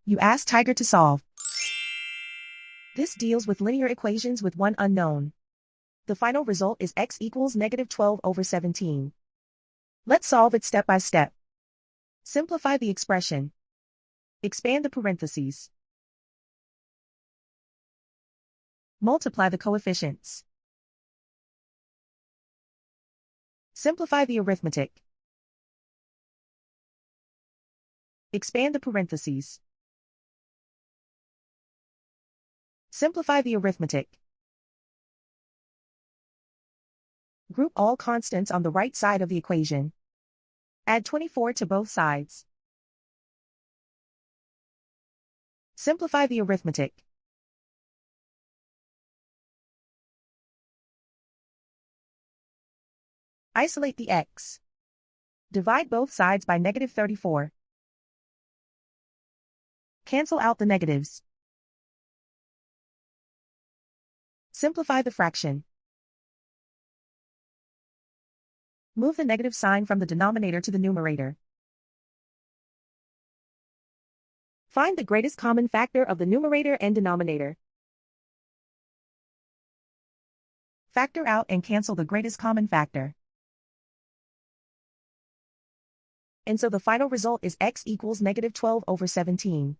You ask Tiger to solve. This deals with linear equations with one unknown. The final result is x equals -12/17. Let's solve it step by step. Simplify the expression. Expand the parentheses. Multiply the coefficients. Simplify the arithmetic. Expand the parentheses. Simplify the arithmetic. Group all constants on the right side of the equation. Add 24 to both sides. Simplify the arithmetic. Isolate the x. Divide both sides by -34. Cancel out the negatives. Simplify the fraction. Move the negative sign from the denominator to the numerator. Find the greatest common factor of the numerator and denominator. Factor out and cancel the greatest common factor. And so the final result is x equals -12/17.